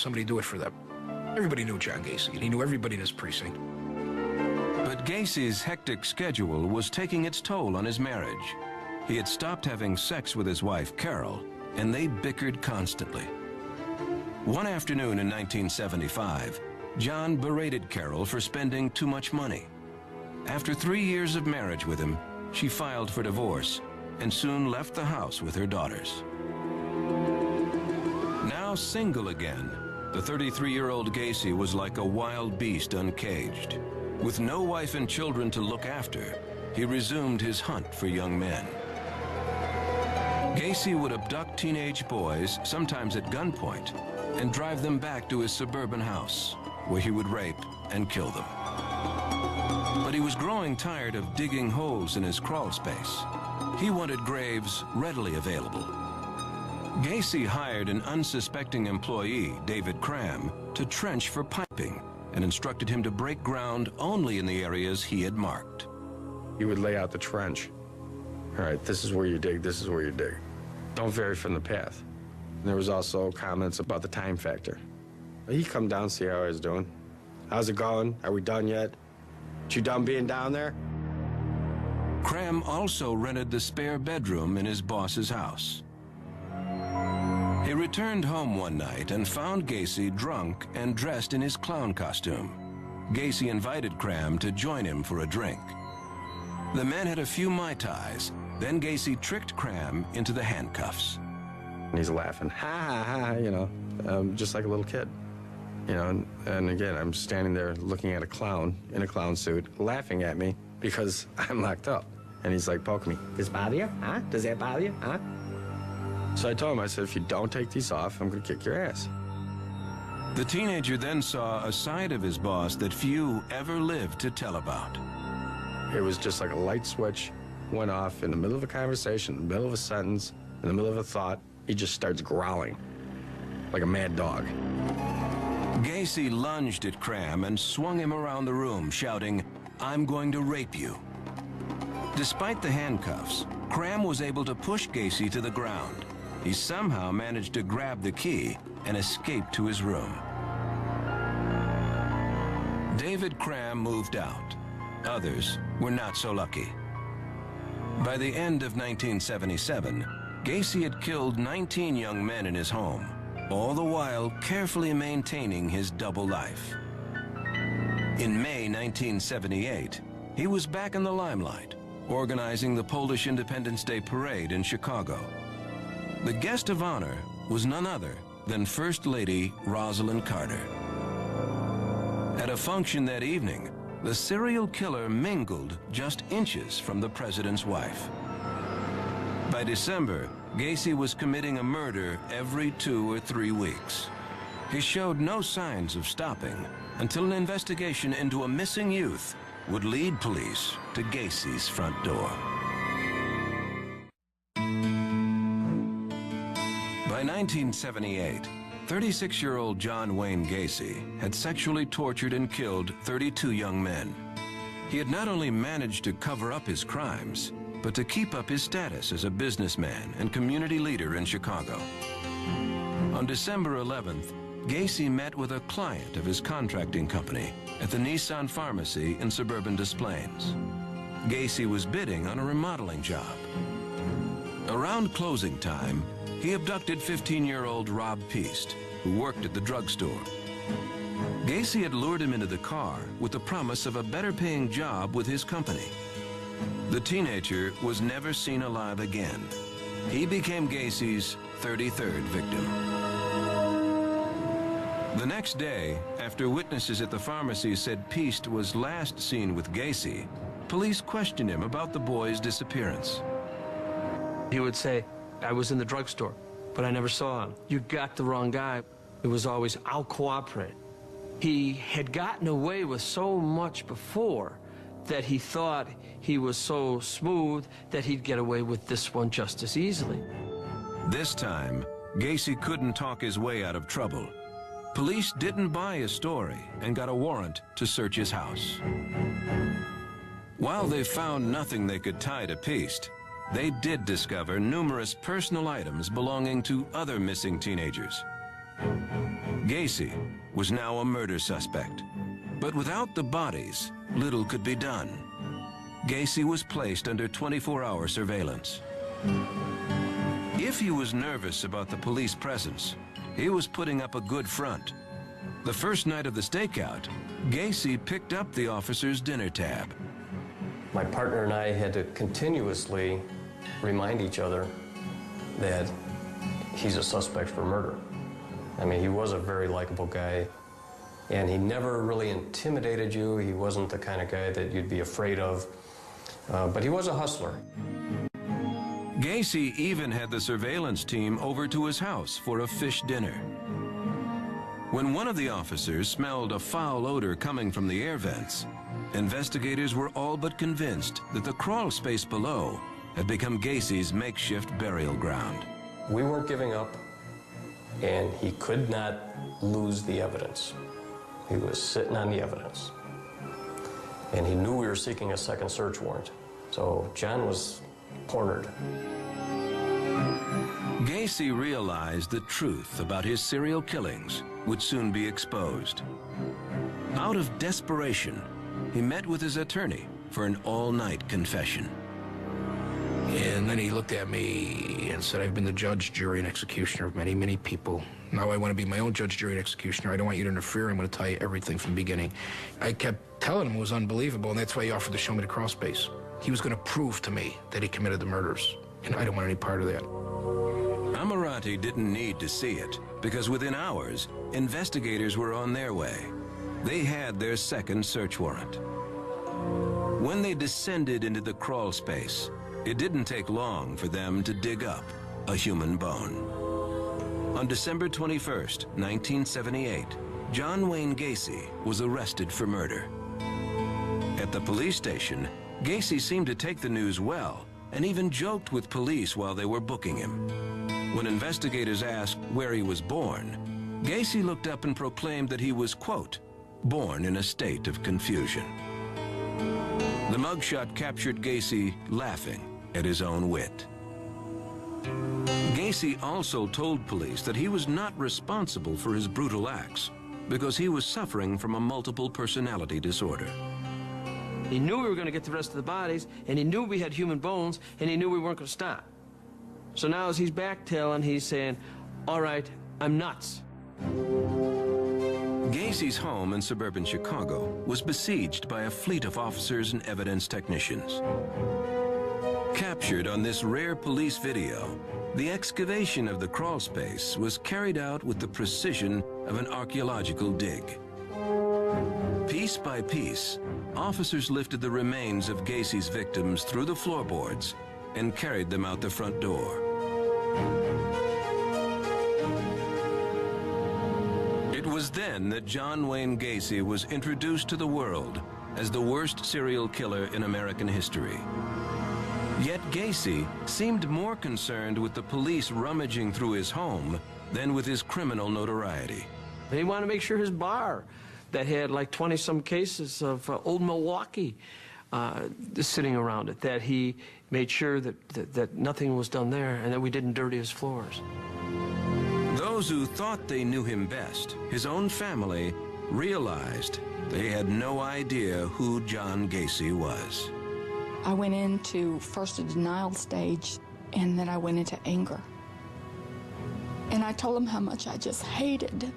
somebody do it for them. Everybody knew John Gacy, and he knew everybody in his precinct. But Gacy's hectic schedule was taking its toll on his marriage. He had stopped having sex with his wife, Carol, and they bickered constantly. One afternoon in 1975, John berated Carol for spending too much money. After 3 years of marriage with him, she filed for divorce and soon left the house with her daughters. Now single again, the 33-year-old Gacy was like a wild beast uncaged. With no wife and children to look after, he resumed his hunt for young men. Gacy would abduct teenage boys, sometimes at gunpoint, and drive them back to his suburban house, where he would rape and kill them. But he was growing tired of digging holes in his crawl space. He wanted graves readily available. Gacy hired an unsuspecting employee, David Cram, to trench for piping and instructed him to break ground only in the areas he had marked. He would lay out the trench. All right, this is where you dig, this is where you dig. Don't vary from the path. And there was also comments about the time factor. He'd come down, see how I was doing. How's it going? Are we done yet? You done being down there? Cram also rented the spare bedroom in his boss's house. He returned home one night and found Gacy drunk and dressed in his clown costume. Gacy invited Cram to join him for a drink. The men had a few Mai Tais, then Gacy tricked Cram into the handcuffs. And he's laughing, ha, ha, ha, you know, just like a little kid. You know, and again, I'm standing there looking at a clown in a clown suit, laughing at me because I'm locked up. And he's like poking me. Does it bother you? Huh? Does that bother you? Huh? So I told him, I said, if you don't take these off, I'm going to kick your ass. The teenager then saw a side of his boss that few ever lived to tell about. It was just like a light switch went off in the middle of a conversation, in the middle of a sentence, in the middle of a thought. He just starts growling like a mad dog. Gacy lunged at Cram and swung him around the room, shouting, "I'm going to rape you." Despite the handcuffs, Cram was able to push Gacy to the ground. He somehow managed to grab the key and escape to his room. David Cram moved out. Others were not so lucky. By the end of 1977, Gacy had killed 19 young men in his home, all the while carefully maintaining his double life. In May 1978, he was back in the limelight, organizing the Polish Independence Day Parade in Chicago. The guest of honor was none other than First Lady Rosalind Carter. At a function that evening, the serial killer mingled just inches from the president's wife. By December, Gacy was committing a murder every 2 or 3 weeks. He showed no signs of stopping until an investigation into a missing youth would lead police to Gacy's front door. By 1978, 36-year-old John Wayne Gacy had sexually tortured and killed 32 young men. He had not only managed to cover up his crimes, but to keep up his status as a businessman and community leader in Chicago. On December 11th, Gacy met with a client of his contracting company at the Nissan Pharmacy in suburban Des Plaines. Gacy was bidding on a remodeling job. Around closing time, he abducted 15-year-old Rob Peast, who worked at the drugstore. Gacy had lured him into the car with the promise of a better-paying job with his company. The teenager was never seen alive again. He became Gacy's 33rd victim. The next day, after witnesses at the pharmacy said Peast was last seen with Gacy, police questioned him about the boy's disappearance. He would say, "I was in the drugstore, but I never saw him. You got the wrong guy." It was always, "I'll cooperate." He had gotten away with so much before that he thought he was so smooth that he'd get away with this one just as easily. This time, Gacy couldn't talk his way out of trouble. Police didn't buy his story and got a warrant to search his house. While they found nothing they could tie to Peast, they did discover numerous personal items belonging to other missing teenagers. Gacy was now a murder suspect. But without the bodies, little could be done. Gacy was placed under 24-hour surveillance. If he was nervous about the police presence, he was putting up a good front. The first night of the stakeout, Gacy picked up the officer's dinner tab. My partner and I had to continuously remind each other that he's a suspect for murder. I mean, he was a very likable guy, and he never really intimidated you. He wasn't the kind of guy that you'd be afraid of, but he was a hustler. Gacy even had the surveillance team over to his house for a fish dinner. When one of the officers smelled a foul odor coming from the air vents, investigators were all but convinced that the crawl space below had become Gacy's makeshift burial ground. We weren't giving up, and he could not lose the evidence. He was sitting on the evidence. And he knew we were seeking a second search warrant. So John was cornered. Gacy realized the truth about his serial killings would soon be exposed. Out of desperation, he met with his attorney for an all-night confession. And then he looked at me and said, I've been the judge, jury, and executioner of many, many people. Now I want to be my own judge, jury, and executioner. I don't want you to interfere. I'm going to tell you everything from the beginning. I kept telling him it was unbelievable, and that's why he offered to show me the crawl space. He was going to prove to me that he committed the murders, and I don't want any part of that. Amirati didn't need to see it, because within hours, investigators were on their way. They had their second search warrant. When they descended into the crawl space, it didn't take long for them to dig up a human bone. On December 21st, 1978, John Wayne Gacy was arrested for murder. At the police station, Gacy seemed to take the news well and even joked with police while they were booking him. When investigators asked where he was born, Gacy looked up and proclaimed that he was, quote, born in a state of confusion. The mugshot captured Gacy laughing at his own wit. Gacy also told police that he was not responsible for his brutal acts because he was suffering from a multiple personality disorder. He knew we were going to get the rest of the bodies, and he knew we had human bones, and he knew we weren't going to stop. So now as he's backtailing, he's saying, all right, I'm nuts. Gacy's home in suburban Chicago was besieged by a fleet of officers and evidence technicians. Captured on this rare police video, the excavation of the crawl space was carried out with the precision of an archaeological dig. Piece by piece, officers lifted the remains of Gacy's victims through the floorboards and carried them out the front door. It was then that John Wayne Gacy was introduced to the world as the worst serial killer in American history. Yet Gacy seemed more concerned with the police rummaging through his home than with his criminal notoriety. He wanted to make sure his bar that had like 20-some cases of old Milwaukee sitting around it, that he made sure that nothing was done there and that we didn't dirty his floors. Those who thought they knew him best, his own family, realized they had no idea who John Gacy was. I went into first a denial stage, and then I went into anger. And I told him how much I just hated